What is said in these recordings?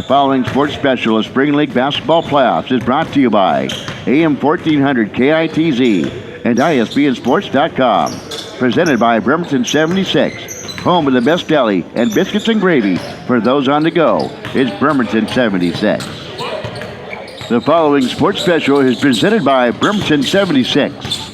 The following sports special of Spring League Basketball Playoffs is brought to you by AM 1400 KITZ and ISBNSports.com. Presented by Bremerton 76, home of the best deli and biscuits and gravy for those on the go. It's Bremerton 76. The following sports special is presented by Bremerton 76.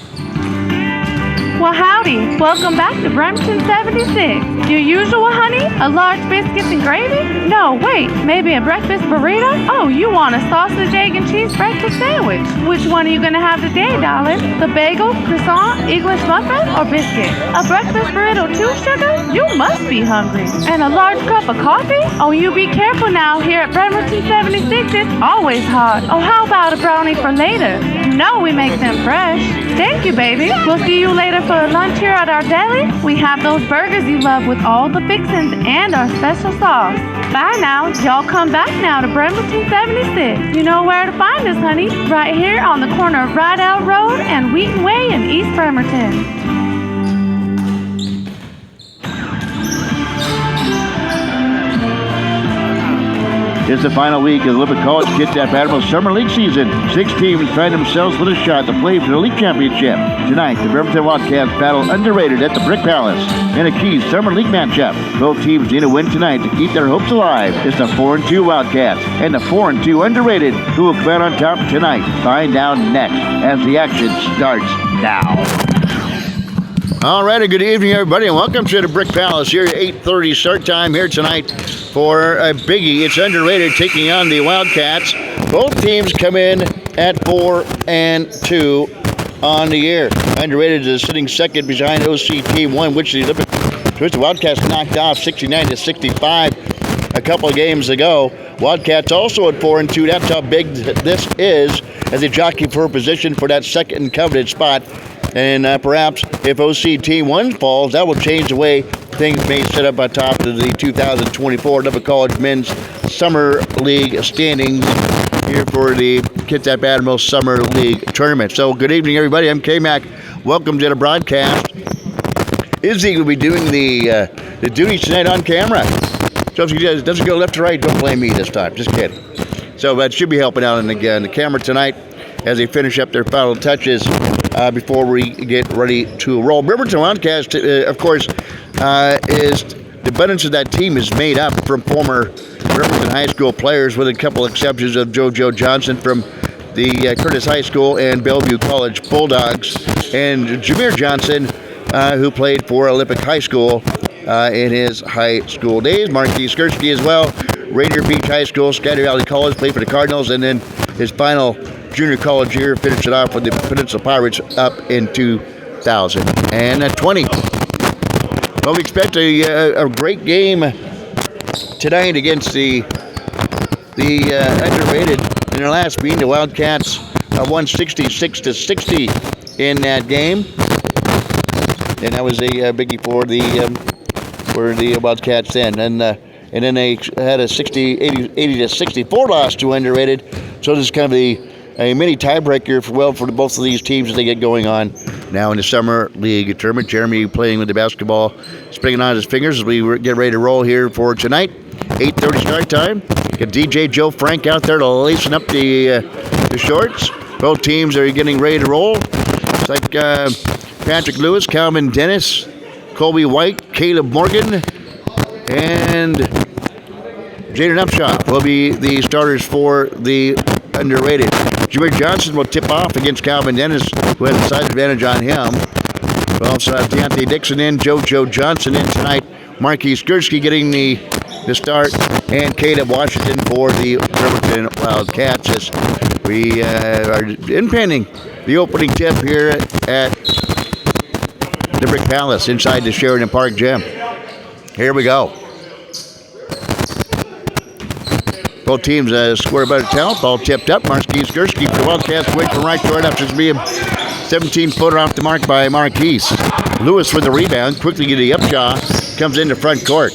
Well, howdy. Welcome back to Bremerton 76. Your usual, honey? A large biscuits and gravy? No, wait. Maybe a breakfast burrito? Oh, you want a sausage, egg, and cheese breakfast sandwich. Which one are you going to have today, darling? The bagel, croissant, English muffin, or biscuit? A breakfast burrito too, sugar? You must be hungry. And a large cup of coffee? Oh, you be careful now. Here at Bremerton 76, it's always hot. Oh, how about a brownie for later? You know we make them fresh. Thank you, baby. We'll see you later for lunch here at our deli. We have those burgers you love with all the fixings and our special sauce. Bye now. Y'all come back now to Bremerton 76. You know where to find us, honey. Right here on the corner of Rideout Road and Wheaton Way in East Bremerton. It's the final week of the Olympic College Kitsap Admiral Summer League season. 6 teams find themselves with a shot to play for the league championship. Tonight, the Bremerton Wildcats battle Under8ted at the Brick Palace in a key Summer League matchup. Both teams need a win tonight to keep their hopes alive. It's the 4-2 Wildcats and the 4-2 Under8ted who will come out on top tonight. Find out next as the action starts now. All right, good evening, everybody, and welcome to the Brick Palace here at 8:30 start time here tonight for a biggie. It's Under8ted taking on the Wildcats. Both teams come in at 4-2 on the year. Under8ted is sitting second behind OC Team 1, which the Wildcats knocked off 69-65 a couple of games ago. Wildcats also at 4-2. That's how big this is as they jockey for a position for that second coveted spot. And perhaps if OC Team 1 falls, that will change the way things may set up on top of the 2024 Olympic College Men's Summer League standings here for the Kitsap Admiral Summer League Tournament. So good evening, everybody. I'm K-Mac. Welcome to the broadcast. Izzy will be doing the duties tonight on camera. So if he doesn't go left to right, don't blame me this time. Just kidding. So that should be helping out on the camera tonight as they finish up their final touches before we get ready to roll. Bremerton Wildcats, of course, is the balance of that team is made up from former Bremerton High School players, with a couple exceptions of JoJo Johnson from the Curtis High School and Bellevue College Bulldogs, and Jameer Johnson, who played for Olympic High School in his high school days. Marquis Skursky as well, Rainier Beach High School, Scatter Valley College, played for the Cardinals, and then his final junior college year finished it off with the Peninsula Pirates up in 2020. Well, we expect a great game tonight against the Under8ted. In their last meeting, the Wildcats won 66-60 in that game, and that was a biggie for the Wildcats then. And then they had a 80-64 loss to Under8ted. So this is kind of a mini tiebreaker for both of these teams as they get going on now in the Summer League Tournament. Jeremy playing with the basketball, spinning on his fingers as we get ready to roll here for tonight. 8:30 start time. Got DJ Joe Frank out there to lacing up the shorts. Both teams are getting ready to roll. It's like Patrick Lewis, Calvin Dennis, Colby White, Caleb Morgan, and Jaden Upshaw will be the starters for the Under8ted. Jameer Johnson will tip off against Calvin Dennis, who has a side advantage on him. We'll also have Deontay Dixon in, JoJo Johnson in tonight, Marquis Skursky getting the start, and Caleb Washington for the Bremerton Wildcats as we are impending the opening tip here at the Brick Palace inside the Sheridan Park Gym. Here we go. Both teams score about a talent ball tipped up. Marquis Skursky for the Wildcats, wait from right to right after being 17-footer off the mark by Marquis. Lewis with the rebound, quickly get the Upshaw, comes into front court.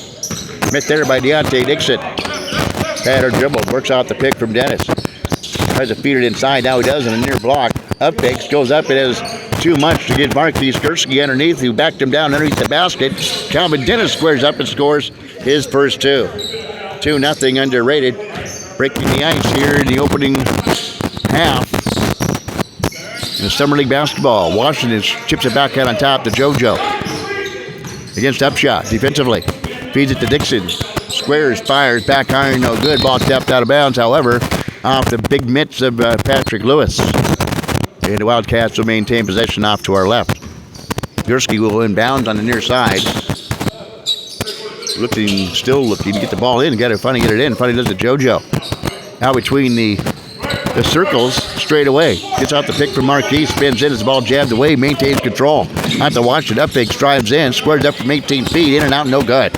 Met there by Deontay Dixon. Had her dribble, works out the pick from Dennis. Tries to feed it inside, now he does in a near block. Up takes, goes up, it has too much to get Marquis Skursky underneath, who backed him down underneath the basket. Calvin Dennis squares up and scores his first two. 2-0 Underrated. Breaking the ice here in the opening half. In the Summer League basketball, Washington chips it back out on top to JoJo. Against Upshot defensively. Feeds it to Dixon. Squares, fires, back iron, no good. Ball tapped out of bounds, however, off the big mitts of Patrick Lewis. And the Wildcats will maintain possession off to our left. Gursky will inbounds on the near side. Still looking to get the ball in. Finally get it in. Finally does it JoJo. Out between the circles, straight away. Gets out the pick from Marquis. Spins in as the ball jabbed away. Maintains control. Out to watch it. Upfake drives in. Squares up from 18 feet. In and out, no good.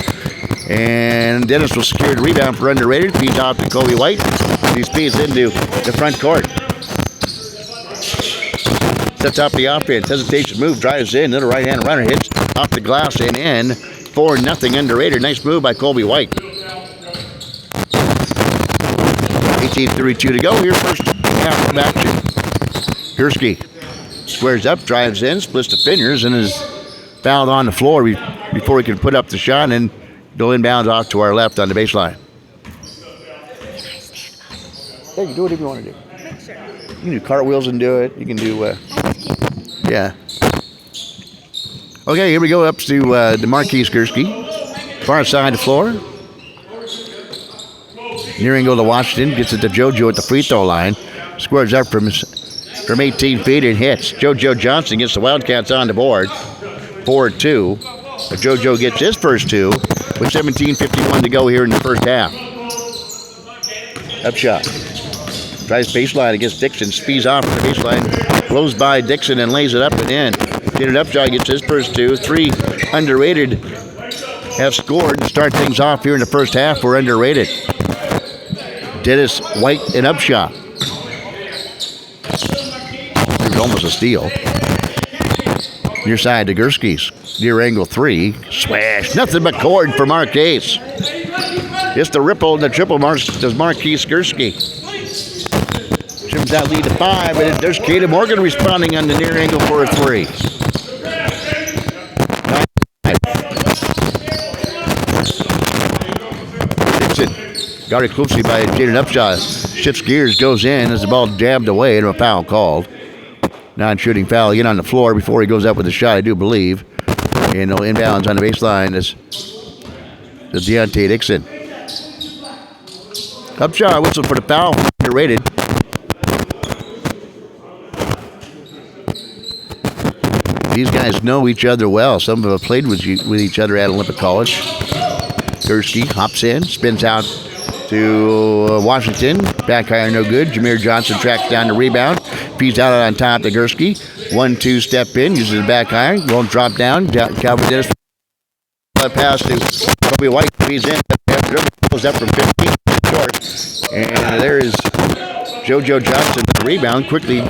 And Dennis will secure the rebound for Underrated. Feeds off to Kobe White. He speeds into the front court. Sets up the offense. Hesitation move. Drives in. Little right-hand runner hits off the glass and in. 4-0 Underrated. Nice move by Kobe White. 18:32 to go here. First half of action. Gursky squares up, drives in, splits the fingers, and is fouled on the floor before he can put up the shot, and go inbounds off to our left on the baseline. Hey, you can do whatever you want to do. You can do cartwheels and do it. You can do, yeah. Okay, here we go up to the Marquis Gursky. Far side of the floor. Near angle to Washington. Gets it to JoJo at the free throw line. Squares up from 18 feet and hits. JoJo Johnson gets the Wildcats on the board. 4-2. But JoJo gets his first two with 17:51 to go here in the first half. Up shot. Tries baseline against Dixon. Speeds off from the baseline. Blows by Dixon and lays it up and in. Get it up shot. Gets his first two. 3 Underrated have scored to start things off here in the first half. We're Underrated. Dennis White and Upshot. There's almost a steal. Near side to Gursky's. Near angle 3. Swash. Nothing but cord for Marquis. It's the ripple and the triple marks does Marquis Gursky. Trims that lead to 5, and there's Kata Morgan responding on the near angle for a 3. Dixon. Guarded closely by Jaden Upshot. Shifts gears, goes in as the ball jabbed away and a foul called. Non-shooting foul again on the floor before he goes up with the shot, I do believe. And no inbounds on the baseline is Deontay Dixon. Upshot whistle for the foul. Underrated. These guys know each other well. Some of them have played with each other at Olympic College. Gursky hops in, spins out to Washington. Back iron no good. Jameer Johnson tracks down the rebound. Feeds out on top to Gursky. 1-2 step in. Uses the back iron. Won't drop down. Calvin Dennis pass to Kobe White. Feeds in. Goes up from 15. Short. And there is JoJo Johnson. The rebound. Quickly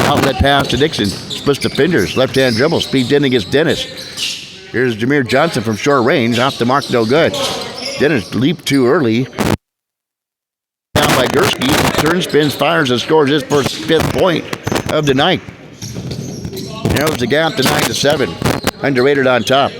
outlet pass to Dixon. Splits the fingers. Left hand dribble. Speeds in against Dennis. Here's Jameer Johnson from short range. Off the mark. No good. Dennis leaped too early. Down by Gursky. Turns, spins, fires, and scores his first 5th point of the night. Narrows the gap to 9-7. Underrated on top.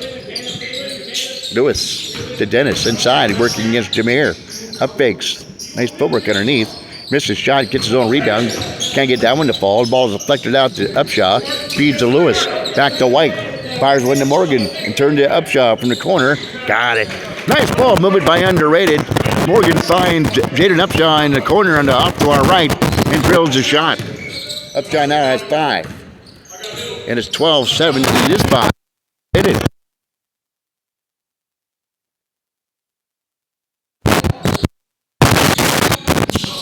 Lewis to Dennis inside, working against Jameer. Up fakes. Nice footwork underneath. Misses shot, gets his own rebound. Can't get that one to fall. Ball is deflected out to Upshaw. Feeds to Lewis. Back to White. Fires one to Morgan and turned to Upshaw from the corner. Got it. Nice ball movement by Underrated. Morgan finds Jaden Upshaw in the corner on the off to our right and drills the shot. Upshaw now has 5. And it's 12-7 in this spot. Hit it.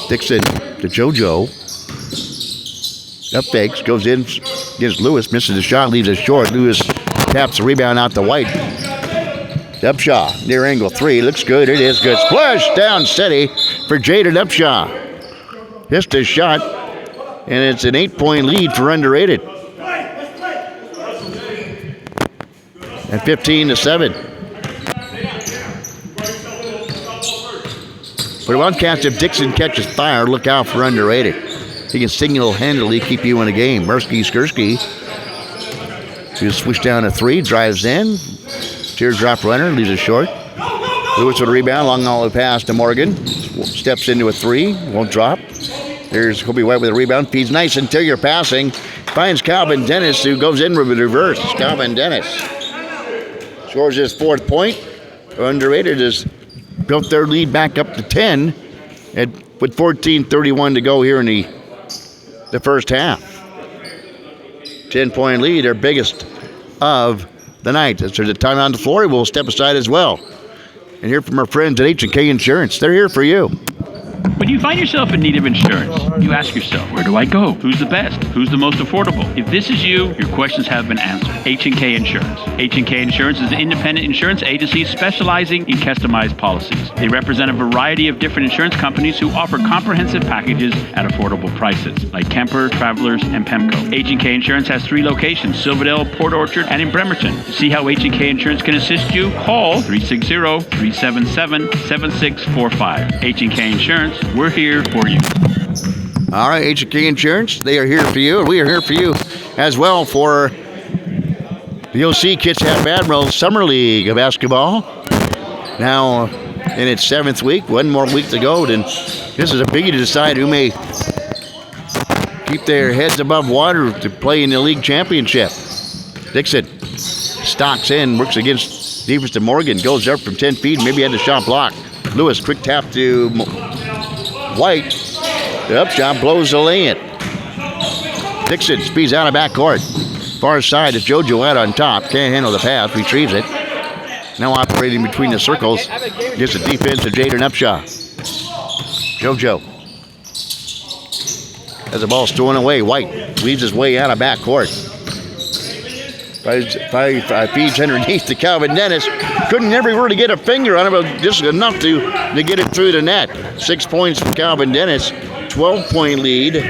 Dixon to JoJo. Up fakes, goes in against Lewis, misses the shot, leaves it short. Lewis taps the rebound out to White. Upshaw, near angle 3, looks good, it is good. Splash down city for Jaden Upshaw. Missed his shot, and it's an 8-point lead for Underrated. At 15-7. For the Wildcats, if Dixon catches fire, look out for Underrated. He can single-handedly keep you in a game. Gursky. He'll switch down to 3, drives in. Teardrop runner, leaves it short. Lewis with a rebound, long all the pass to Morgan. Steps into a three, won't drop. There's Kobe White with a rebound, feeds nice interior passing. Finds Calvin Dennis, who goes in with a reverse. Calvin Dennis scores his 4th point. Under8ted has built their lead back up to 10 with 14:31 to go here in the first half. 10-point lead, their biggest of the night. As there's a time on the floor, we'll step aside as well and hear from our friends at H&K Insurance. They're here for you. When you find yourself in need of insurance, you ask yourself, where do I go? Who's the best? Who's the most affordable? If this is you, your questions have been answered. H&K Insurance. H&K Insurance is an independent insurance agency specializing in customized policies. They represent a variety of different insurance companies who offer comprehensive packages at affordable prices, like Kemper, Travelers, and Pemco. H&K Insurance has 3 locations, Silverdale, Port Orchard, and in Bremerton. To see how H&K Insurance can assist you, call 360-377-7645. H&K Insurance. We're here for you. All right, H&K Insurance, they are here for you, and we are here for you as well for the OC Kitsap Admirals Summer League of Basketball. Now in its 7th week, 1 more week to go, then this is a biggie to decide who may keep their heads above water to play in the league championship. Dixon stocks in, works against defense to Morgan, goes up from 10 feet, maybe had the shot blocked. Lewis, quick tap to White. The up shot blows the lay-in. Dixon speeds out of backcourt. Far side to JoJo out on top. Can't handle the pass. Retrieves it. Now operating between the circles. Gets the defense to Jaden Upshaw. JoJo has the ball stolen away. White weaves his way out of backcourt. Feeds underneath to Calvin Dennis. Couldn't never really get a finger on it, but just enough to get it through the net. 6 points from Calvin Dennis. 12-point lead.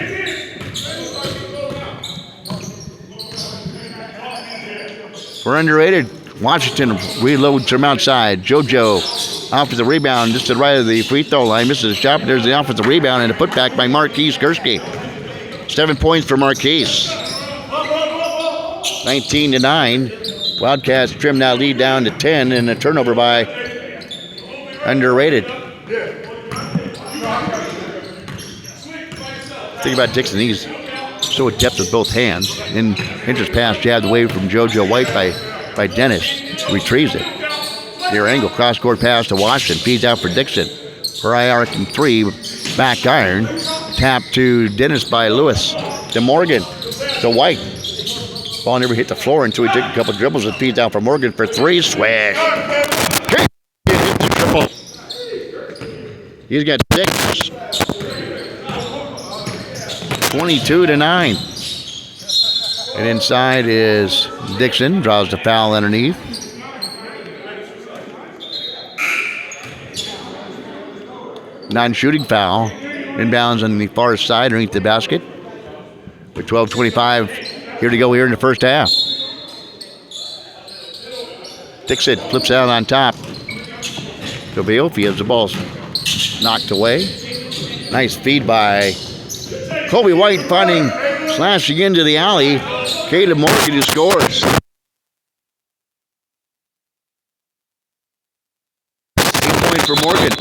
For Under8ted, Washington reloads from outside. JoJo off with the rebound just to the right of the free throw line. Misses the shot, but there's the offensive rebound and a putback by Marquise Gursky. 7 points for Marquise. 19-9. Wildcats trim that lead down to 10 and a turnover by Under8ted. Think about Dixon. He's so adept with both hands. In interest pass jabbed away from JoJo White by Dennis. Retrieves it. Near angle cross-court pass to Washington. Feeds out for Dixon. For IR from 3. Back iron. Tap to Dennis by Lewis. To Morgan. To White. Ball never hit the floor until he took a couple dribbles and feeds out for Morgan for 3. Swish. Hit the triple. He's got 6. 22-9. And inside is Dixon. Draws the foul underneath. Non-shooting foul. Inbounds on the far side underneath the basket. With 12:25 here to go here in the first half. Dixon flips out on top. To Beofi as the ball's knocked away. Nice feed by Kobe White, finding slashing into the alley. Caleb Morgan who scores. 8 points for Morgan.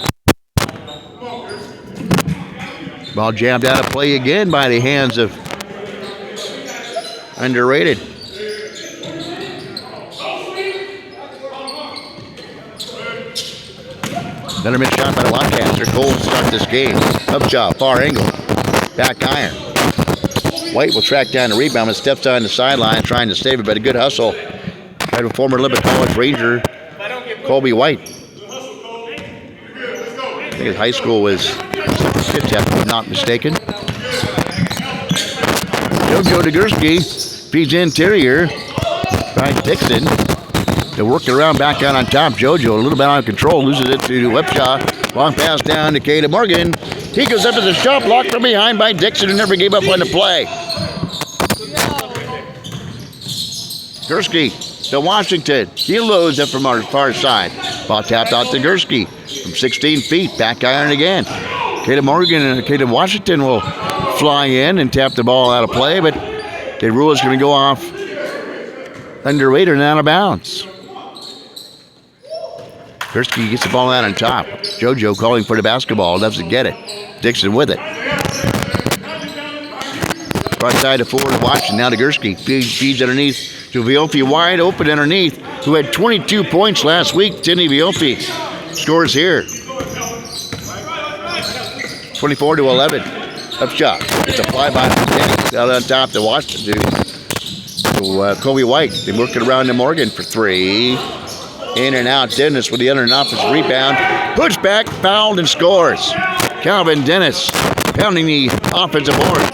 Ball jammed out of play again by the hands of Under8ted. Another missed shot by the Wildcats. They're cold to start this game. Upshot, far angle. Back iron. White will track down the rebound and steps on the sideline trying to save it, but a good hustle. By the former Lubbock College Ranger, Colby White. I think his high school was Kitsap, if I'm not mistaken. JoJo Degurski feeds interior by Dixon. They work it around back out on top. JoJo a little bit out of control, loses it to Upshaw. Long pass down to Caleb Morgan. He goes up to the shot block from behind by Dixon, who never gave up on the play. Gursky to Washington. He loads up from our far side. Ball tapped out to Gursky from 16 feet. Back iron again. Caleb Morgan and Caleb Washington will fly in and tap the ball out of play, but the rule is going to go off Under8ted and out of bounds. Gursky gets the ball out on top. JoJo calling for the basketball. Doesn't get it. Dixon with it. Right side to forward to Watson. Now to Gursky. Feeds underneath to Violfi. Wide open underneath. Who had 22 points last week. Tinny Violfi scores here. 24-11. Up shot. It's a flyby from Denny. Out on top to Watson to Kobe White. They work it around to Morgan for 3. In and out. Dennis with the under and offensive rebound. Push back, fouled, and scores. Calvin Dennis pounding the offensive board.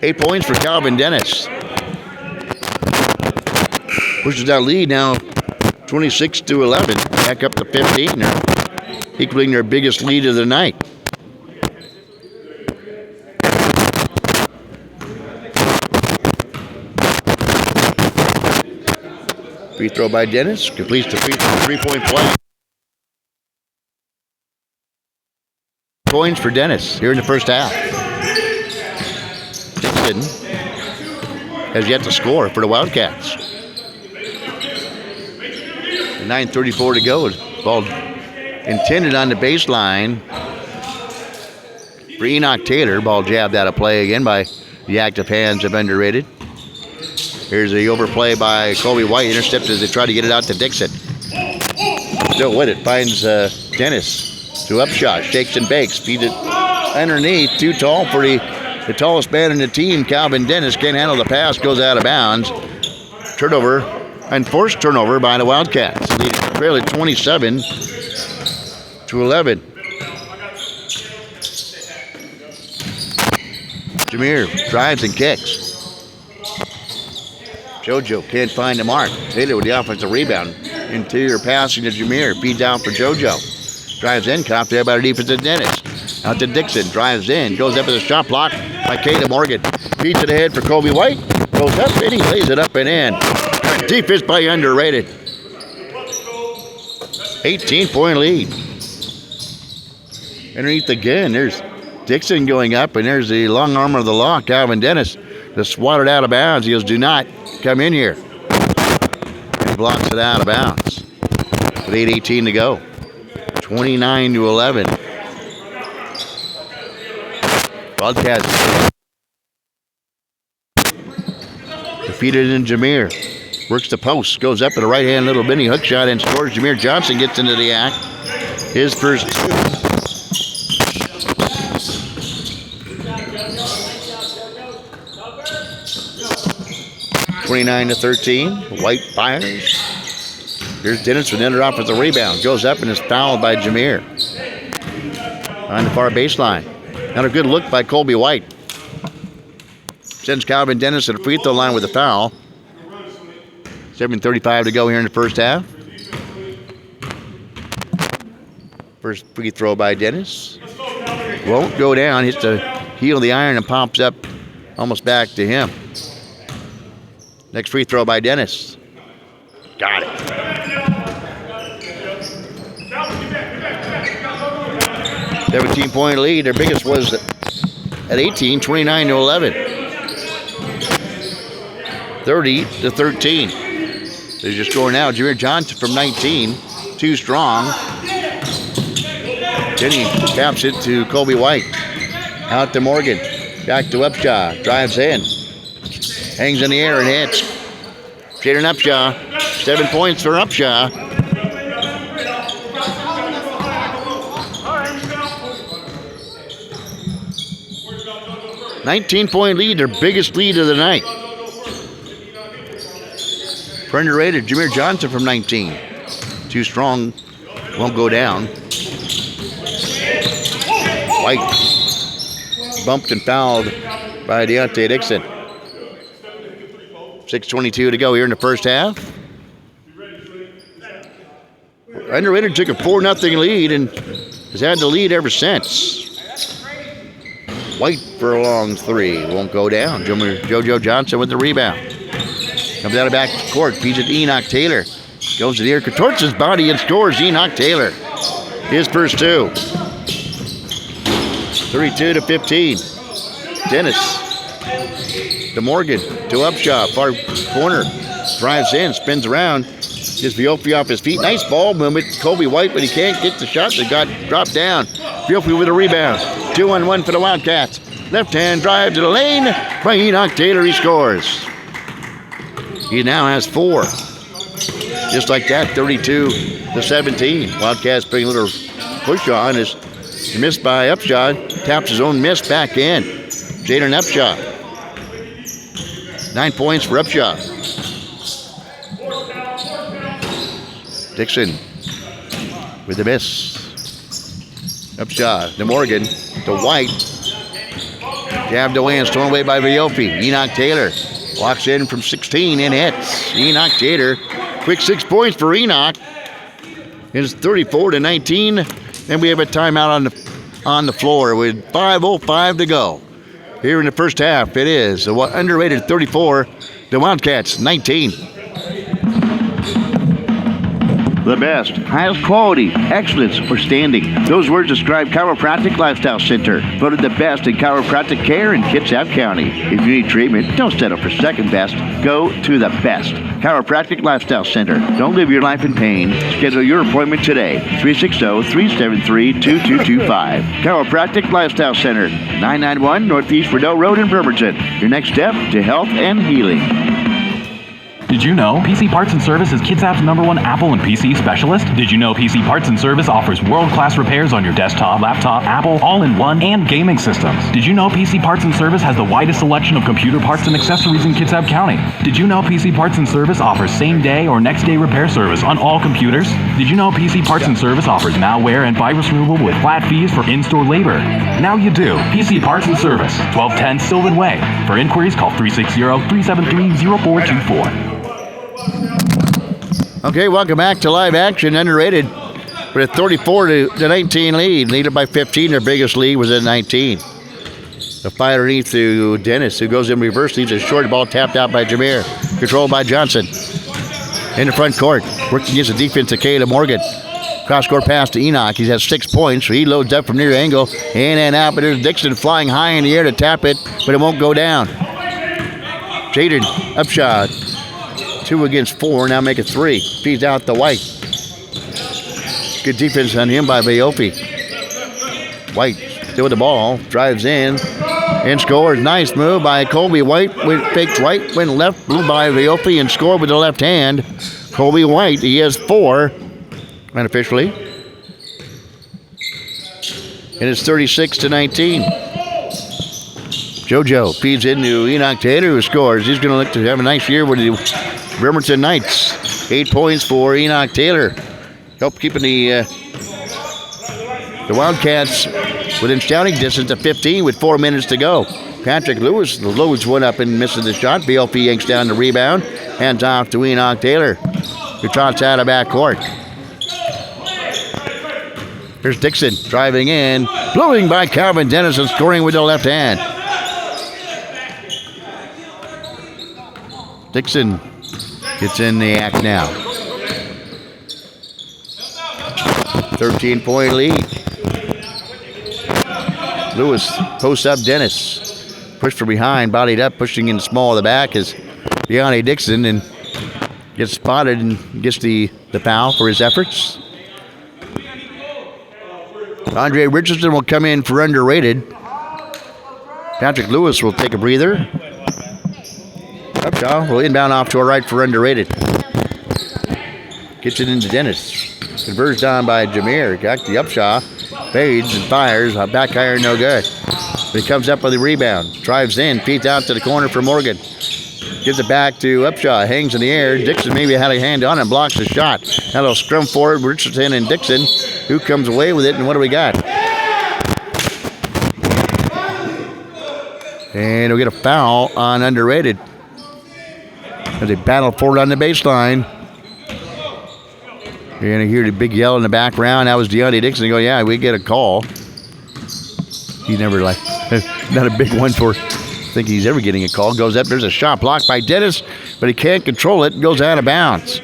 8 points for Calvin Dennis. Pushes that lead now 26-11. Back up to 15. They're equaling their biggest lead of the night. Free throw by Dennis. Completes the three-point play. Points for Dennis here in the first half. Dixon has yet to score for the Wildcats. 9:34 to go. Ball intended on the baseline for Enoch Taylor. Ball jabbed out of play again by the active hands of Under8ted. Here's the overplay by Kobe White. Intercepted as they try to get it out to Dixon. Still with it. Finds Dennis. To upshot. Shakes and bakes. Feeds it underneath. Too tall for the tallest man in the team. Calvin Dennis can't handle the pass. Goes out of bounds. Turnover. Unforced turnover by the Wildcats. They trail at 27-11. Jameer drives and kicks. JoJo can't find the mark. Taylor with the offensive rebound. Interior passing to Jameer. Feeds out for JoJo. Drives in. Caught there by the defensive Dennis. Out to Dixon. Drives in. Goes up with a shot block by Kata Morgan. Feeds it ahead for Kobe White. Goes up and he lays it up and in. Defense by Under8ted. 18-point lead. Underneath again. There's Dixon going up, and there's the long arm of the law, Calvin Dennis. Just swatted out of bounds. He goes, do not come in here. And he blocks it out of bounds. With 8:18 to go. 29-11. Wildcats defeated in Jameer. Works the post. Goes up at a right-hand little mini hook shot and scores. Jameer Johnson gets into the act. His first 2. (29-13). White fires. Here's Dennis with another offensive rebound. Goes up and is fouled by Jameer. On the far baseline. Not a good look by Colby White. Sends Calvin Dennis to the free throw line with a foul. 7:35 to go here in the first half. First free throw by Dennis. Won't go down. Hits the heel of the iron and pops up almost back to him. Next free throw by Dennis. Got it. (17-point lead. Their biggest was at 18, 29-11. 30-13. They're just scoring now. Jameer Johnson from 19. Too strong. Then he taps it to Kobe White. Out to Morgan. Back to Upshaw. Drives in. Hangs in the air and hits. Jaden Upshaw. 7 points for Upshaw. (19-point lead, their biggest lead of the night. For Under8ted, Jameer Johnson from 19. Too strong, won't go down. White bumped and fouled by Deontay Dixon. 6:22 to go here in the first half. Under8ted took a 4-0 lead and has had the lead ever since. White for a long 3. Won't go down. JoJo Johnson with the rebound. Comes out of back court. Feeds it to Enoch Taylor. Goes to the air. Contorts his body and scores. Enoch Taylor. His first 2. 32-15. Dennis. To Morgan. To Upshaw. Far corner. Drives in. Spins around. Just Viofi off his feet. Nice ball movement. Kobe White, but he can't get the shot that got dropped down. Viofi with a rebound. 2-on-1 for the Wildcats. Left-hand drive to the lane. By Enoch Taylor, he scores. He now has 4. Just like that, 32-17. Wildcats bring a little push on. Is missed by Upshaw. Taps his own miss back in. Jaden Upshaw. 9 points for Upshaw. Dixon with the miss. Upshaw to Morgan. To White. Jabbed away and stolen away by Viofi. Enoch Taylor walks in from 16 and hits. Enoch Taylor. Quick 6 points for Enoch. It's 34-19. And we have a timeout on the floor with 5:05 to go. Here in the first half, it is the Under8ted 34, the Wildcats 19. The best, highest quality, excellence, or standing. Those words describe Chiropractic Lifestyle Center. Voted the best in chiropractic care in Kitsap County. If you need treatment, don't settle for second best. Go to the best. Chiropractic Lifestyle Center. Don't live your life in pain. Schedule your appointment today. 360-373-2225. Chiropractic Lifestyle Center. 991 Northeast Rideau Road in Bremerton. Your next step to health and healing. Did you know PC Parts and Service is Kitsap's #1 Apple and PC specialist? Did you know PC Parts and Service offers world-class repairs on your desktop, laptop, Apple, all-in-one, and gaming systems? Did you know PC Parts and Service has the widest selection of computer parts and accessories in Kitsap County? Did you know PC Parts and Service offers same-day or next-day repair service on all computers? Did you know PC Parts and Service offers malware and virus removal with flat fees for in-store labor? Now you do. PC Parts and Service, 1210 Sylvan Way. For inquiries, call 360-373-0424. Okay, welcome back to live action. Under8ted with a 34-19 lead. Leaded by 15. Their biggest lead was at 19. The fight underneath to Dennis, who goes in reverse. Leaves a short ball tapped out by Jameer. Controlled by Johnson. In the front court. Working against the defense of Caleb Morgan. Cross-court pass to Enoch. He's has 6 points. So he loads up from near angle. In and out. But there's Dixon flying high in the air to tap it. But it won't go down. Jaden Upshot. 2 against 4, now make it 3. Feeds out the White. Good defense on him by Viofi. White still with the ball, drives in and scores. Nice move by Colby White. Fakes right, went left, blew by Viofi and scored with the left hand. Colby White, he has 4 unofficially. And it's 36-19. JoJo feeds into Enoch Taylor, who scores. He's going to look to have a nice year with the Bremerton Knights. 8 points for Enoch Taylor. Help keeping the Wildcats within shouting distance of 15 with 4 minutes to go. Patrick Lewis loads one up and misses the shot. BLP yanks down the rebound. Hands off to Enoch Taylor, who trots out of backcourt. Here's Dixon driving in. Blowing by Calvin Dennis and scoring with the left hand. Dixon gets in the act now. 13-point lead. Lewis posts up Dennis. Pushed from behind, bodied up, pushing in small of the back is Deonte Dixon and gets spotted and gets the foul for his efforts. Andre Richardson will come in for Under8ted. Patrick Lewis will take a breather. Upshaw will inbound off to a right for Under8ted. Gets it into Dennis. Converged on by Jameer. Got the Upshaw. Fades and fires. Back iron, no good. But he comes up with the rebound. Drives in. Feeds out to the corner for Morgan. Gives it back to Upshaw. Hangs in the air. Dixon maybe had a hand on it and blocks the shot. Had a little scrum forward. Richardson and Dixon. Who comes away with it, and what do we got? And we'll get a foul on Under8ted as they battle forward on the baseline. You're going to hear the big yell in the background. That was Deonte Dixon. Go, yeah, we get a call. He's never not a big one for think he's ever getting a call. Goes up, there's a shot blocked by Dennis, but he can't control it. Goes out of bounds.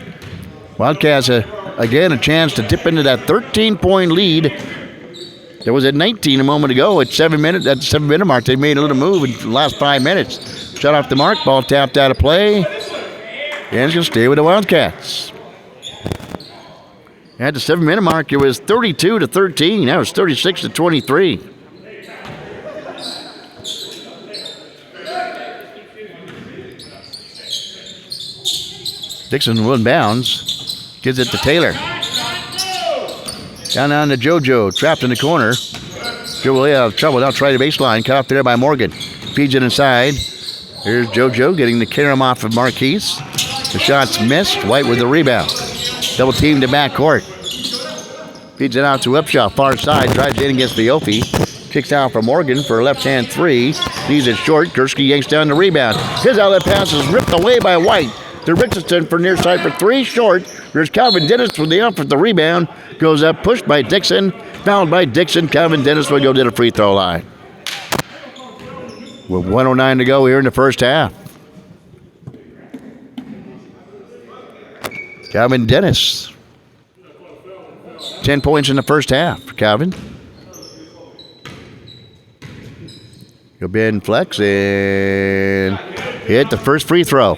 Wildcats, again, a chance to dip into that 13-point lead. There was at 19 a moment ago. At the 7-minute mark, they made a little move in the last 5 minutes. Shot off the mark, ball tapped out of play. And it's going to stay with the Wildcats. At the 7-minute mark, it was 32-13. Now it's 36-23. Dixon will inbounds. Gives it to Taylor. Down on to JoJo. Trapped in the corner. Joe will have trouble. Now try the baseline. Cut off there by Morgan. Feeds it inside. Here's JoJo getting the carom off of Marquise. The shot's missed. White with the rebound. Double teamed to backcourt. Feeds it out to Upshaw. Far side. Drives in against Viofi. Kicks out for Morgan for a left-hand three. Leaves it short. Gursky yanks down the rebound. His outlet pass is ripped away by White. To Richardson for near side for three. Short. There's Calvin Dennis with the up for the rebound. Goes up. Pushed by Dixon. Fouled by Dixon. Calvin Dennis will go to the free throw line. With 1:09 to go here in the first half. Calvin Dennis. 10 points in the first half for Calvin. Go bend flex and hit the first free throw.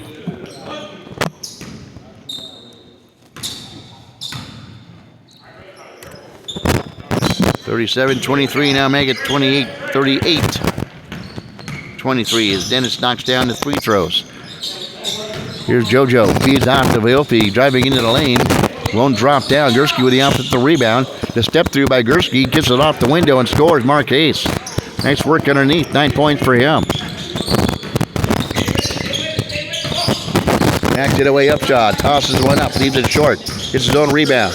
(37-23) now make it 28-38-23 as Dennis knocks down the free throws. Here's JoJo. Feeds off to Vilfi. Driving into the lane. Won't drop down. Gursky with the offensive rebound. The step through by Gursky. Gets it off the window and scores. Marquise. Nice work underneath. 9 points for him. Backed it away Upshot. Tosses one up. Leaves it short. Gets his own rebound.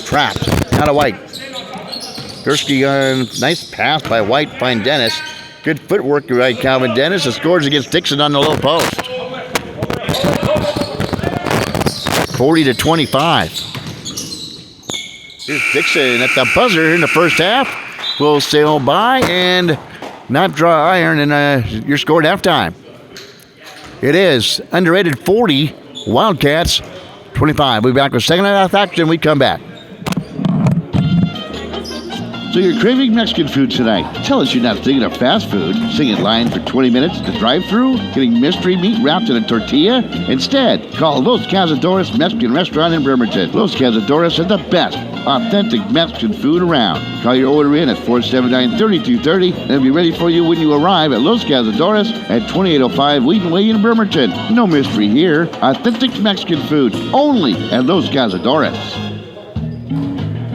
Trapped. Out of White. Gursky on nice pass by White. Find Dennis. Good footwork by Calvin Dennis. The scores against Dixon on the low post. 40-25. Here's Dixon at the buzzer in the first half. Will sail by and not draw iron, and you're scored halftime. It is Under8ted 40, Wildcats 25. We'll be back with second half action. We come back. So you're craving Mexican food tonight. Tell us you're not thinking of fast food. Sitting in line for 20 minutes at the drive-thru, getting mystery meat wrapped in a tortilla. Instead, call Los Cazadores Mexican Restaurant in Bremerton. Los Cazadores are the best authentic Mexican food around. Call your order in at 479-3230 and it'll be ready for you when you arrive at Los Cazadores at 2805 Wheaton Way in Bremerton. No mystery here. Authentic Mexican food only at Los Cazadores.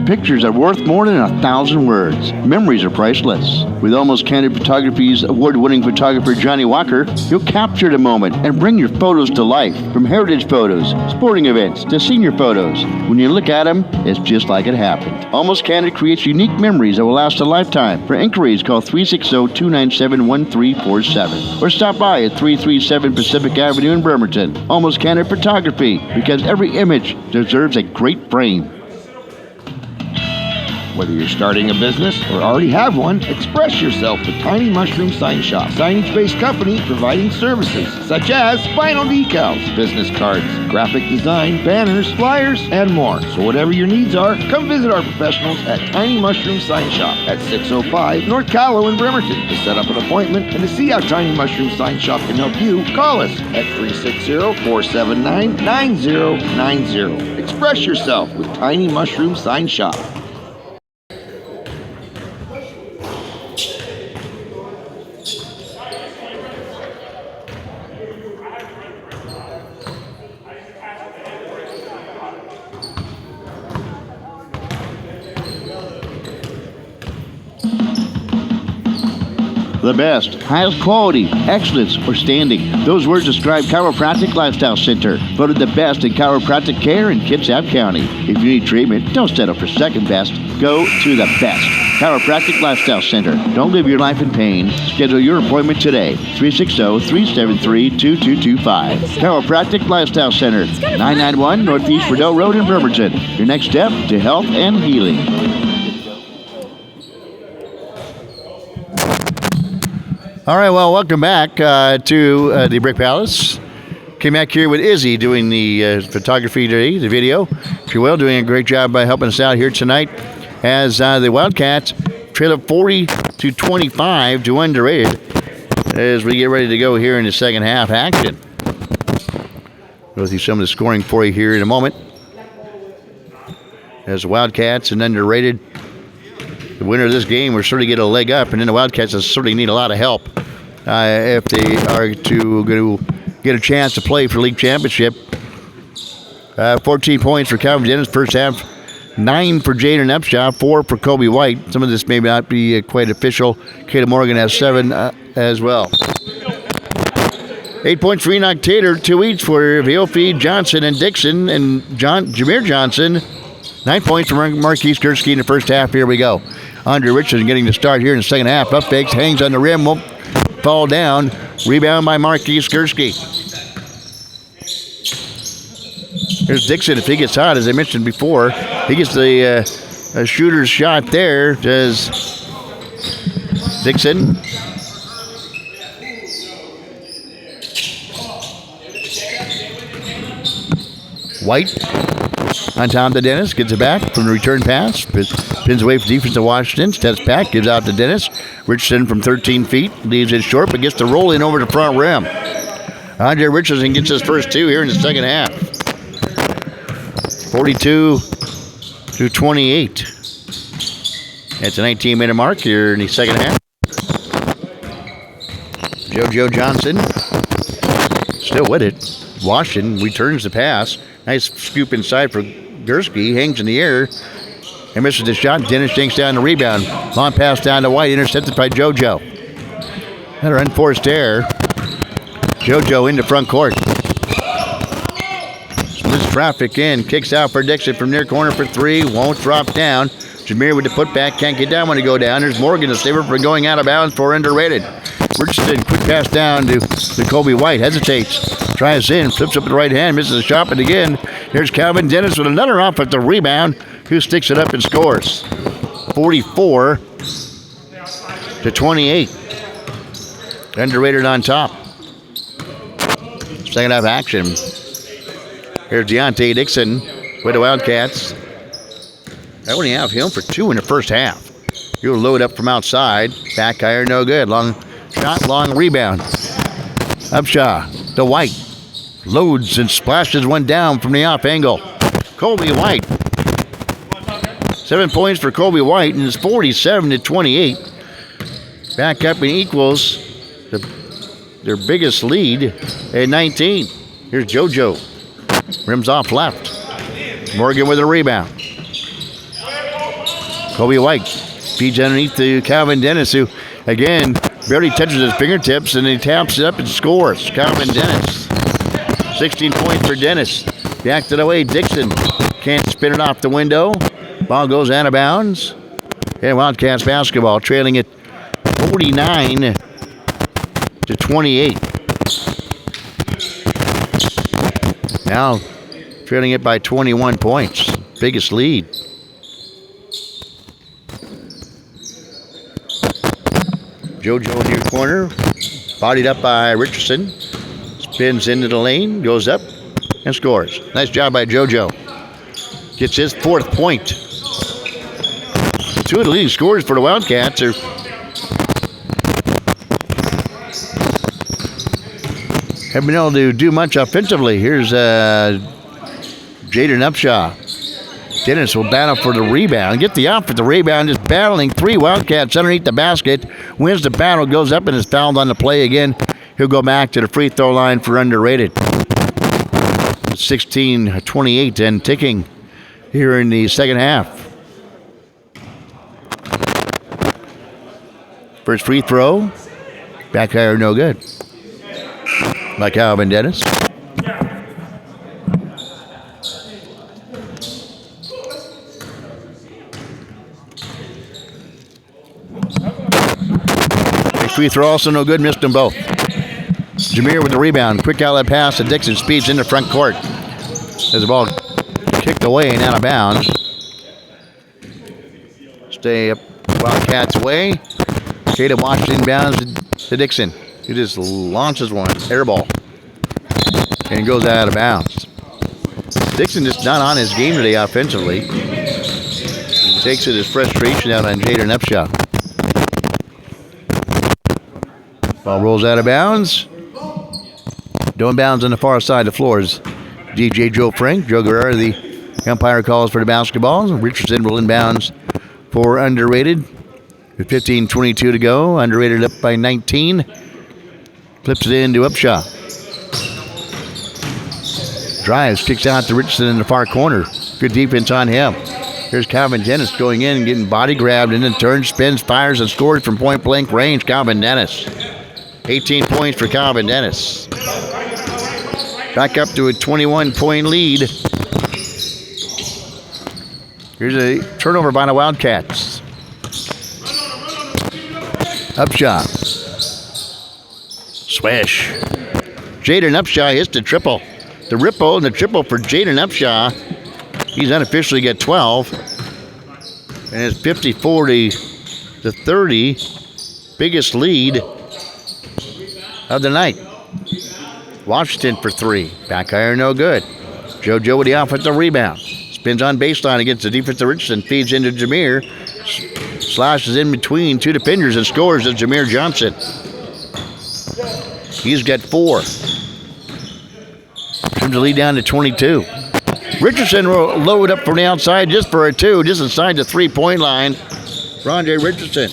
Pictures are worth more than 1,000 words. Memories are priceless. With Almost Candid Photography's award-winning photographer Johnny Walker, you'll capture the moment and bring your photos to life. From heritage photos, sporting events, to senior photos. When you look at them, it's just like it happened. Almost Candid creates unique memories that will last a lifetime. For inquiries, call 360-297-1347 or stop by at 337 Pacific Avenue in Bremerton. Almost Candid Photography, because every image deserves a great frame. Whether you're starting a business or already have one, express yourself with Tiny Mushroom Sign Shop. Signage-based company providing services such as vinyl decals, business cards, graphic design, banners, flyers, and more. So whatever your needs are, come visit our professionals at Tiny Mushroom Sign Shop at 605 North Callow in Bremerton. To set up an appointment and to see how Tiny Mushroom Sign Shop can help you, call us at 360-479-9090. Express yourself with Tiny Mushroom Sign Shop. The best, highest quality, excellence, or standing. Those words describe Chiropractic Lifestyle Center. Voted the best in chiropractic care in Kitsap County. If you need treatment, don't settle for second best. Go to the best. Chiropractic Lifestyle Center. Don't live your life in pain. Schedule your appointment today. 360-373-2225. Chiropractic Lifestyle Center. 991 Northeast Rideau Road in Bremerton. Your next step to health and healing. All right, well, welcome back to the Brick Palace. Came back here with Izzy doing the photography today, the video, if you will, doing a great job by helping us out here tonight as the Wildcats trail up 40-25 to Under8ted as we get ready to go here in the second half action. Go through some of the scoring for you here in a moment. as the Wildcats and Under8ted. The winner of this game will certainly get a leg up, and then the Wildcats will certainly need a lot of help if they are to get a chance to play for league championship. 14 points for Calvin Dennis first half. 9 for Jaden Upshaw, 4 for Kobe White. Some of this may not be quite official. Kayla Morgan has 7 as well. 8 points for Enoch Tater, 2 each for Viofi, Johnson, and Dixon, and Jameer Johnson. 9 points for Marquise Gursky in the first half. Here we go. Andre Richardson getting the start here in the second half. Up fakes, hangs on the rim, won't fall down. Rebound by Marquise Gursky. Here's Dixon. If he gets hot, as I mentioned before, he gets the a shooter's shot there. Does Dixon? White on top of Dennis. Gets it back from the return pass. Pins away from defense to Washington. Steps back. Gives out to Dennis. Richardson from 13 feet. Leaves it short, but gets the roll in over the front rim. Andre Richardson gets his first 2 here in the second half. 42-28. That's a 19-minute mark here in the second half. JoJo Johnson still with it. Washington returns the pass. Nice scoop inside for Gursky. Hangs in the air and misses the shot. Dennis yanks down the rebound. Long pass down to White. Intercepted by JoJo. Another unforced error. JoJo into front court. This traffic in. Kicks out for Dixon from near corner for 3. Won't drop down. Jameer with the putback. Can't get down when to go down. There's Morgan to save her from going out of bounds for Under8ted. Richardson, quick pass down to Kobe White. Hesitates. Tries in. Flips up with the right hand. Misses the shot. And again, here's Calvin Dennis with another offensive rebound. Who sticks it up and scores. 44-28. Under8ted on top. Second half action. Here's Deontay Dixon with the Wildcats. I only have him for 2 in the first half. He'll load up from outside. Back iron, no good. Long shot, long rebound. Upshaw to White. Loads and splashes one down from the off angle. Kobe White. 7 points for Kobe White, and it's 47-28. Back up and equals their biggest lead at 19. Here's JoJo. Rims off left. Morgan with a rebound. Kobe White feeds underneath to Calvin Dennis, who, again, barely touches his fingertips, and he taps it up and scores. Calvin Dennis. 16 points for Dennis. Back to the way. Dixon can't spin it off the window. Ball goes out of bounds. And Wildcats basketball trailing it 49-28. Now trailing it by 21 points. Biggest lead. JoJo in your corner. Bodied up by Richardson. Spins into the lane. Goes up and scores. Nice job by JoJo. Gets his 4th point. 2 of the leading scorers for the Wildcats are haven't been able to do much offensively. Here's Jaden Upshaw. Dennis will battle for the rebound. Get the offensive rebound. Just battling 3 Wildcats underneath the basket. Wins the battle. Goes up and is fouled on the play again. He'll go back to the free throw line for Under8ted. 16-28 and ticking here in the second half. First free throw. Back iron, no good. By Calvin Dennis. Next free throw also no good. Missed them both. Jameer with the rebound. Quick outlet pass to Dixon. Speeds into front court. As the ball kicked away and out of bounds. Stay up Wildcats' way. Kata Washington bounds to Dixon. He just launches one. Air ball. And goes out of bounds. Dixon just not on his game today offensively. He takes it his frustration out on Jaden Upshaw. Ball rolls out of bounds. Doing bounds on the far side of the floor is DJ Joe Frank. Joe Guerrero, the Umpire calls for the basketball. Richardson will inbounds for Under8ted. With 15:22 to go. Under8ted up by 19. Flips it in to Upshaw. Drives, kicks out to Richardson in the far corner. Good defense on him. Here's Calvin Dennis going in and getting body grabbed and then turns, spins, fires, and scores from point blank range. Calvin Dennis. 18 points for Calvin Dennis. Back up to a 21-point lead. Here's a turnover by the Wildcats. Upshaw. Swish. Jaden Upshaw hits the triple. The ripple and the triple for Jaden Upshaw. He's unofficially got 12. And it's 54-30. Biggest lead of the night. Washington for 3. Back iron, no good. JoJo with the offensive rebound. Spins on baseline against the defensive Richardson. Feeds into Jameer. Slashes in between two defenders and scores as Jameer Johnson. He's got 4. Turns the lead down to 22. Richardson will load up from the outside just for a 2, just inside the 3-point line. Rondre Richardson.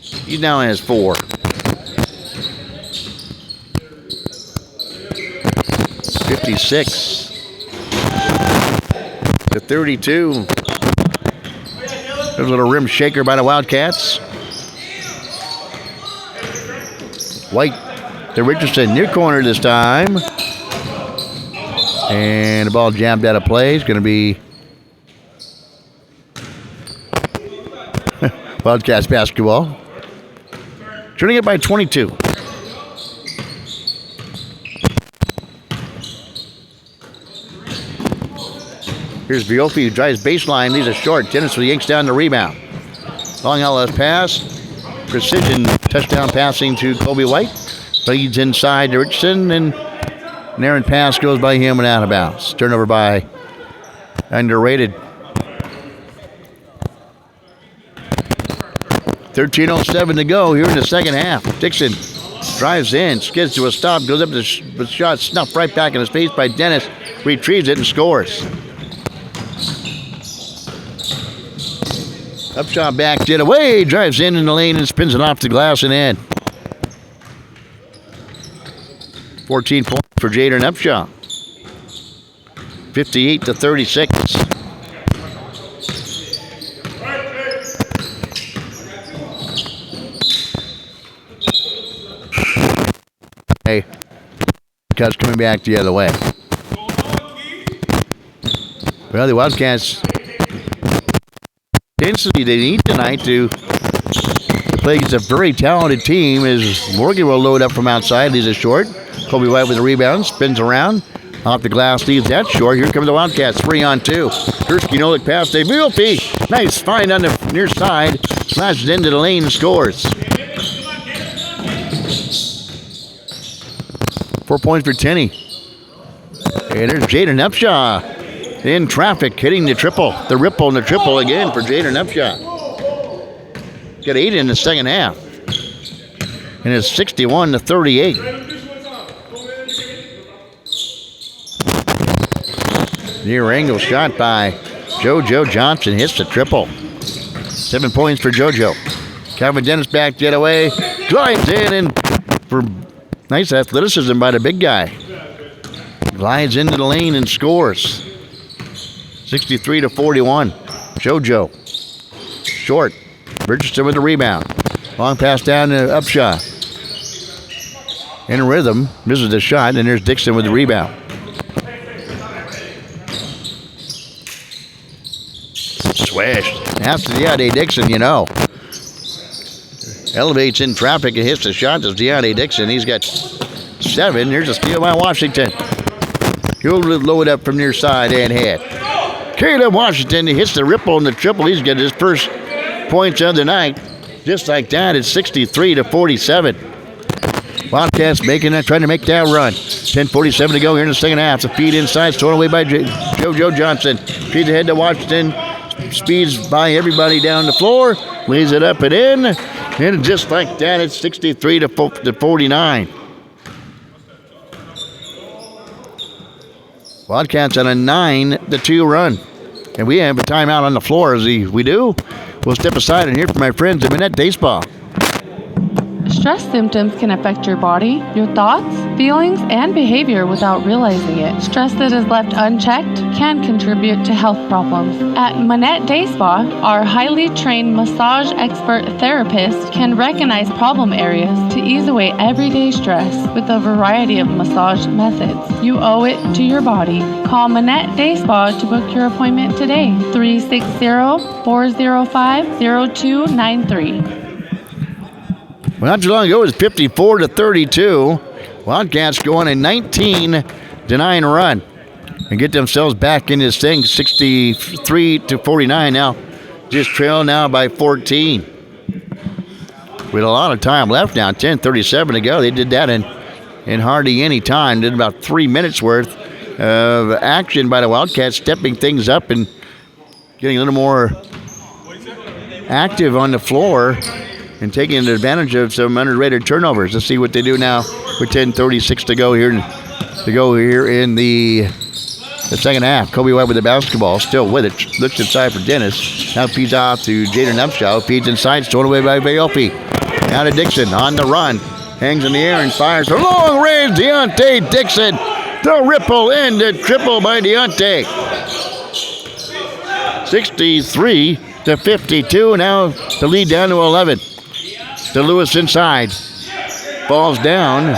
He now has 4. 56-32. There's a little rim shaker by the Wildcats. White to Richardson, near corner this time. And the ball jammed out of play. It's going to be Wildcats basketball. Turning it by 22. Here's Viofi, who drives baseline, leaves a short. Dennis yanks down the rebound. Long LS pass. Precision touchdown passing to Kobe White. Leads inside to Richardson, and an errant pass goes by him and out of bounds. Turnover by Under8ted. 13:07 to go here in the second half. Dixon drives in, skids to a stop, goes up to the shot, snuffed right back in his face by Dennis. Retrieves it and scores. Upshot back, did away, drives in the lane and spins it off the glass and in. 14 points for Jaden Upshaw. 58-36. Hey, because coming back the other way. Well, the Wildcats intensity they need tonight to play against a very talented team is Morgan will load up from outside, leaves it short. Kobe White with the rebound, spins around. Off the glass, leaves that short. Here come the Wildcats, 3-on-2. Gursky, no look pass, Dave Mulfey. Nice find on the near side. Slashes into the lane and scores. 4 points for Tenney. And there's Jaden Upshaw in traffic, hitting the triple. The ripple and the triple again for Jaden Upshaw. Got 8 in the second half. And it's 61-38. Near angle shot by JoJo Johnson. Hits the triple. 7 points for JoJo. Calvin Dennis back the other way. Glides in and for nice athleticism by the big guy. Glides into the lane and scores. 63-41. JoJo. Short. Richardson with the rebound. Long pass down to Upshaw. In rhythm. Misses the shot. And there's Dixon with the rebound. Swish. After Deontay Dixon, you know. Elevates in traffic and hits the shot. There's Deontay Dixon. He's got 7. Here's a steal by Washington. He'll load up from near side and hit. Caleb Washington, he hits the ripple and the triple. He's got his first points of the night. Just like that, it's 63-47. Wildcats trying to make that run. 10:47 to go here in the second half. The feed inside, thrown away by JoJo Johnson. Feeds ahead to Washington. Speeds by everybody down the floor. Lays it up and in. And just like that, it's 63-49. Wildcats on a 9-2 run. And we have a timeout on the floor. As we do, we'll step aside and hear from my friends at Minette Day Spa. Stress symptoms can affect your body, your thoughts, feelings, and behavior without realizing it. Stress that is left unchecked can contribute to health problems. At Minette Day Spa, our highly trained massage expert therapist can recognize problem areas to ease away everyday stress with a variety of massage methods. You owe it to your body. Call Minette Day Spa to book your appointment today. 360-405-0293. Well, not too long ago, it was 54-32. Wildcats go on a 19-9 run and get themselves back in this thing, 63-49 now. Just trail now by 14. With a lot of time left now, 10:37 to go. They did that in hardly any time. Did about 3 minutes worth of action by the Wildcats, stepping things up and getting a little more active on the floor and taking advantage of some underrated turnovers. Let's see what they do now with 10:36 to go here in the second half. Kobe White with the basketball, still with it. Looks inside for Dennis. Now feeds off to Jaden Upshaw. Feeds inside, stolen away by Bayopi. Now to Dixon on the run. Hangs in the air and fires a long range. Deontay Dixon. The ripple and the triple by Deontay. 63-52. Now the lead down to 11. To Lewis inside. Falls down.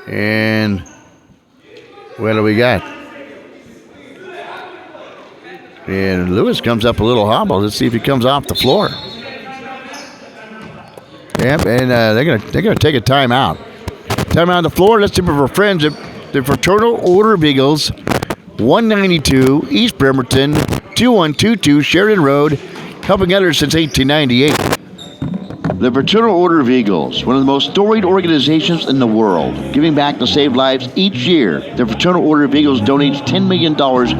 And what do we got? And Lewis comes up a little hobbled. Let's see if he comes off the floor. Yep, and they're gonna take a timeout. Timeout on the floor. Let's see if our friends at the Fraternal Order of Eagles, 192 East Bremerton, 2122 Sheridan Road, helping others since 1898. The Fraternal Order of Eagles, one of the most storied organizations in the world, giving back to save lives each year. The Fraternal Order of Eagles donates $10 million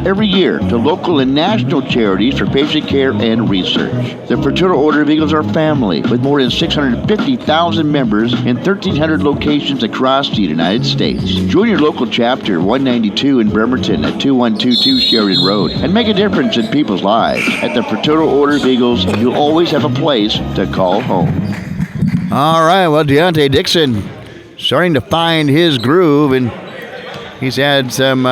every year to local and national charities for patient care and research. The Fraternal Order of Eagles are family with more than 650,000 members in 1,300 locations across the United States. Join your local chapter, 192 in Bremerton at 2122 Sheridan Road, and make a difference in people's lives. At the Fraternal Order of Eagles, you'll always have a place to call home. All right, well, Deontay Dixon starting to find his groove, and he's had some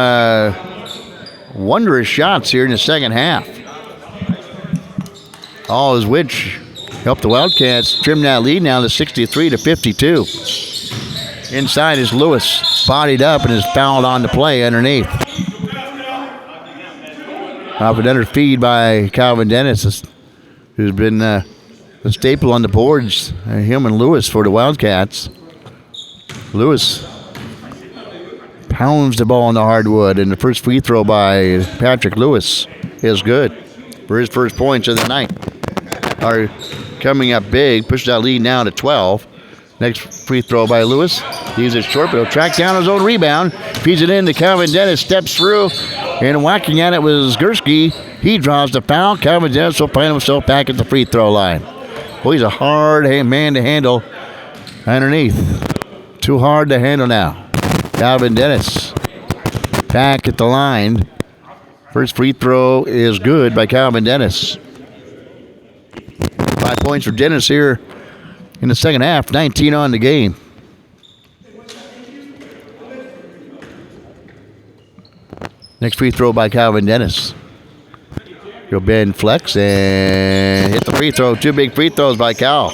wondrous shots here in the second half. All of which helped the Wildcats trim that lead now to 63-52. Inside is Lewis, bodied up and is fouled on the play underneath. Off another feed by Calvin Dennis, who's been a staple on the boards, him and Lewis for the Wildcats. Lewis pounds the ball on the hardwood, and the first free throw by Patrick Lewis is good for his first points of the night. Are coming up big, pushes that lead now to 12. Next free throw by Lewis. He's it short, but he'll track down his own rebound. Feeds it in to Calvin Dennis, steps through, and whacking at it was Gursky. He draws the foul. Calvin Dennis will find himself back at the free throw line. Boy, he's a hard man to handle underneath. Too hard to handle now. Calvin Dennis back at the line. First free throw is good by Calvin Dennis. 5 points for Dennis here in the second half. 19 on the game. Next free throw by Calvin Dennis. Go bend, flex, and hit the free throw. Two big free throws by Cal.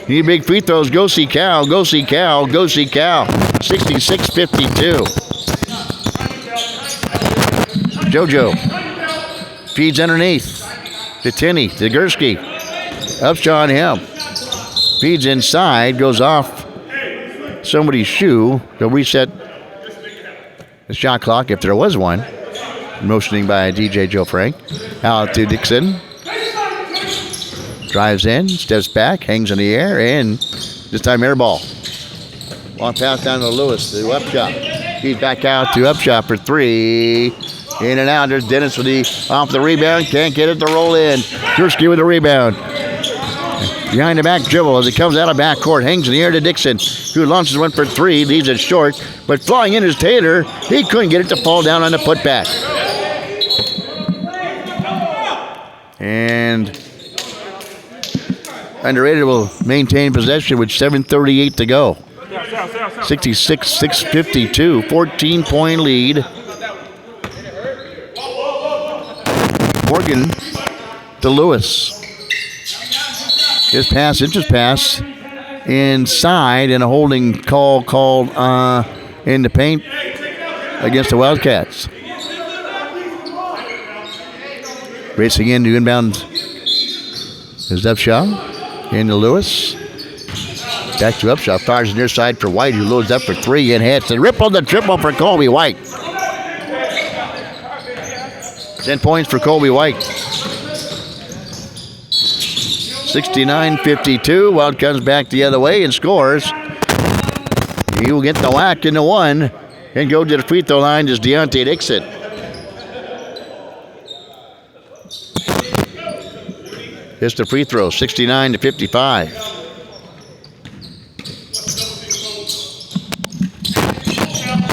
You need big free throws. Go see Cal. Go see Cal. Go see Cal. 66-52. JoJo feeds underneath to Tinney, to Gursky. Upshot on him. Feeds inside, goes off somebody's shoe. They'll reset the shot clock if there was one. Motioning by DJ Joe Frank. Out to Dixon. Drives in, steps back, hangs in the air, and this time air ball. Long pass down to Lewis, to Upshot. He's back out to Upshot for three. In and out, there's Dennis with off the rebound. Can't get it to roll in. Gursky with the rebound. Behind the back dribble as it comes out of backcourt. Hangs in the air to Dixon, who launches one for three. Leaves it short. But flying in is Taylor. He couldn't get it to fall down on the putback. And Under8ted will maintain possession with 7:38 to go. 66-52, 14-point lead. Morgan to Lewis. His pass, interest pass, inside, and a holding call called in the paint against the Wildcats. Racing in to inbound is Upshaw. Into Lewis. Back to Upshaw. Fires near side for White, who loads up for three and hits. And ripple the triple for Colby White. 10 points for Colby White. 69-52. Wild comes back the other way and scores. He will get the whack into one and go to the free throw line as Deontay Dixon. It's the free throw, 69-55.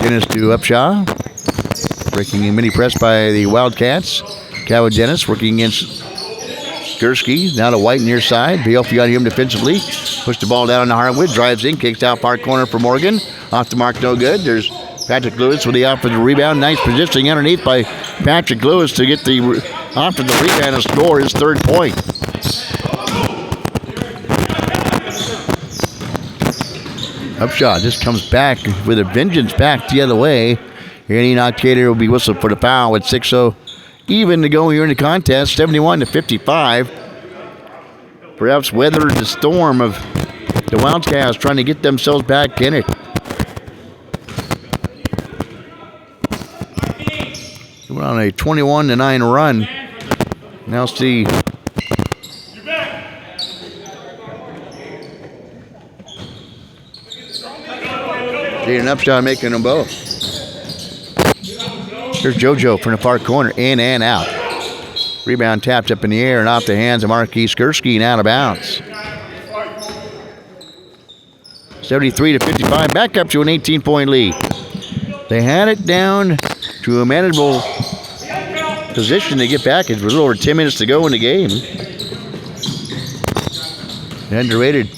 Dennis to Upshaw. Breaking a mini press by the Wildcats. Calvin Dennis working against Gursky. Now to White near side. Help on him defensively. Push the ball down to Harwood. Drives in. Kicks out far corner for Morgan. Off the mark, no good. There's Patrick Lewis with the offensive rebound. Nice positioning underneath by Patrick Lewis to get the offensive rebound and score his third point. Upshot just comes back with a vengeance back the other way. And Enoch Taylor will be whistled for the foul with 6-0 even to go here in the contest, 71-55. Perhaps weathered the storm of the Wildcats trying to get themselves back in it. We're on a 21-9 run. Now see Jaden Upshaw making them both. Here's JoJo from the far corner, in and out. Rebound tapped up in the air and off the hands of Marquis Skursky and out of bounds. 73-55, back up to an 18-point lead. They had it down to a manageable position to get back. It was a little over 10 minutes to go in the game. Under8ted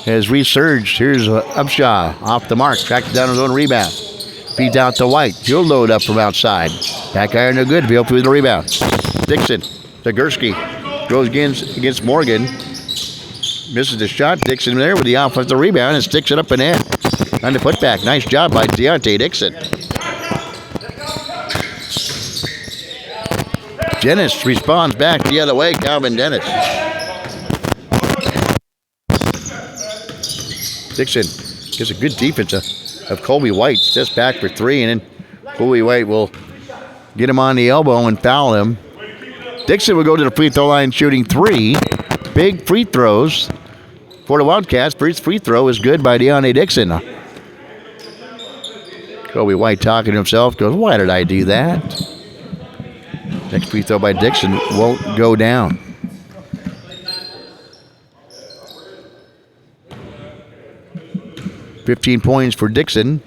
has resurged. Here's Upshaw off the mark, tracked down his own rebound. Feeds out to White. He'll load up from outside. Back iron no good. He'll through the rebound. Dixon to Gursky. Goes against Morgan. Misses the shot. Dixon there with the offensive rebound and sticks it up and in. On the putback. Nice job by Deontay Dixon. Dennis responds back the other way. Calvin Dennis. Dixon gets a good defense of Colby White. Steps back for three, and then Colby White will get him on the elbow and foul him. Dixon will go to the free throw line shooting three. Big free throws for the Wildcats. First free throw is good by Deontay Dixon. Colby White talking to himself, goes, why did I do that? Next free throw by Dixon won't go down. $15 points for Dixon.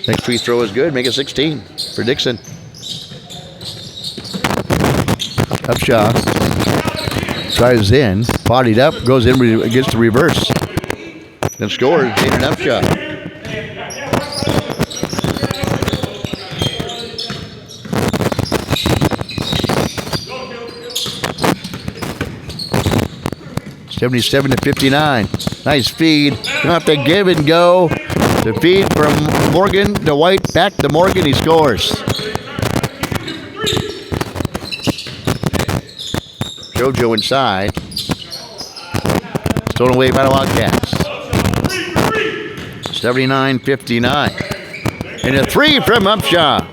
Next free throw is good. Make it 16 for Dixon. Upshaw drives in, bodied up, goes in against the reverse. Then scores. Jaden Upshaw. $77-59. Nice feed. Got the give and go. The feed from Morgan to White. Back to Morgan. He scores. JoJo inside. Stolen away by the Wildcats. 79-59. And a three from Upshaw.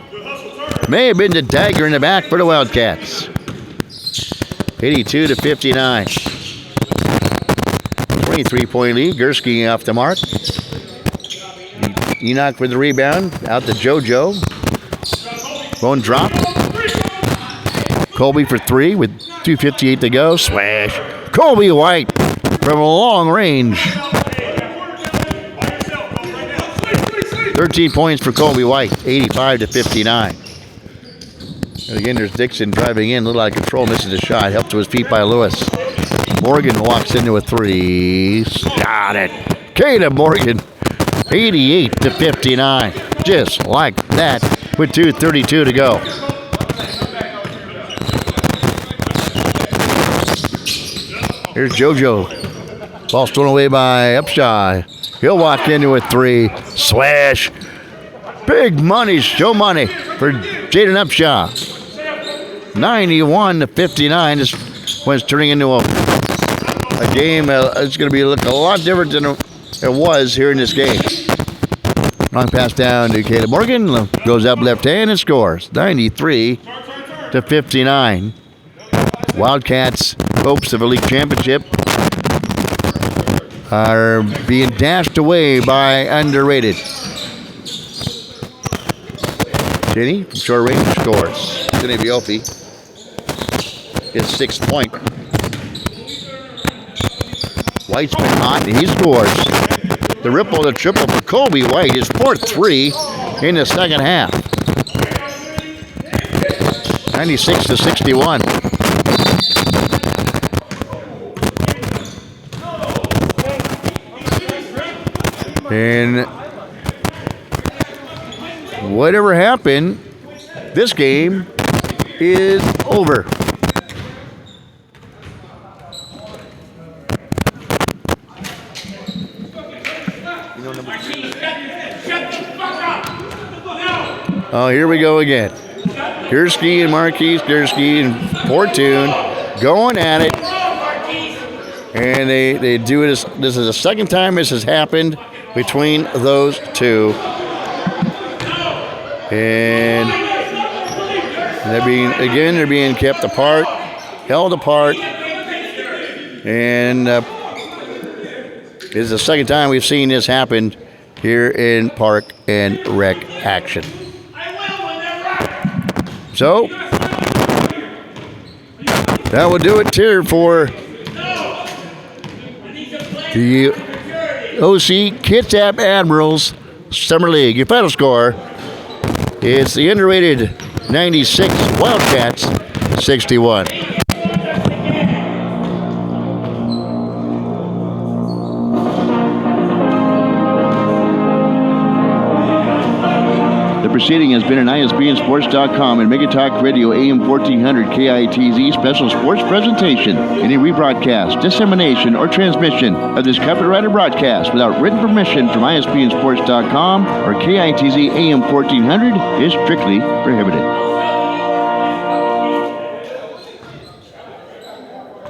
May have been the dagger in the back for the Wildcats. 82-59. 23-point lead. Gursky off the mark. Enoch with the rebound. Out to JoJo. Bone drop. Colby for three with 2:58 to go. Swash. Colby White. from long range. 13 points for Kobe White, 85-59. And again, there's Dixon driving in, a little out of control, misses the shot. Helped to his feet by Lewis. Morgan walks into a three. Got it. Caleb Morgan, 88-59. Just like that, with 2:32 to go. Here's JoJo. Ball stolen away by Upshaw. He'll walk into a three. Swash. Big money, show money for Jaden Upshaw. 91-59. This one's turning into a game. It's going to be look a lot different than it was here in this game. Long pass down to Caleb Morgan. Goes up left hand and scores. 93-59. Wildcats' hopes of a league championship are being dashed away by Under8ted. Jenny from short range scores. Jenny Biofi, his 6th point. White's been hot and he scores. The ripple, the triple for Kobe White, his 4th three in the second half. 96-61. And whatever happened, this game is over. Oh, here we go again. Gursky and Marquise, Gursky and Fortune going at it. And they do it. This is the second time this has happened between those two. And they're being kept apart, held apart. And this is the second time we've seen this happen here in Park and Rec action. So that will do it here for the OC Kitsap Admirals Summer League. Your final score is the Under8ted 96, Wildcats 61. The proceeding has been an ISBNsports.com and Mega Talk Radio AM 1400 KITZ special sports presentation. Any rebroadcast, dissemination, or transmission of this copyrighted broadcast without written permission from ISBNsports.com or KITZ AM 1400 is strictly prohibited.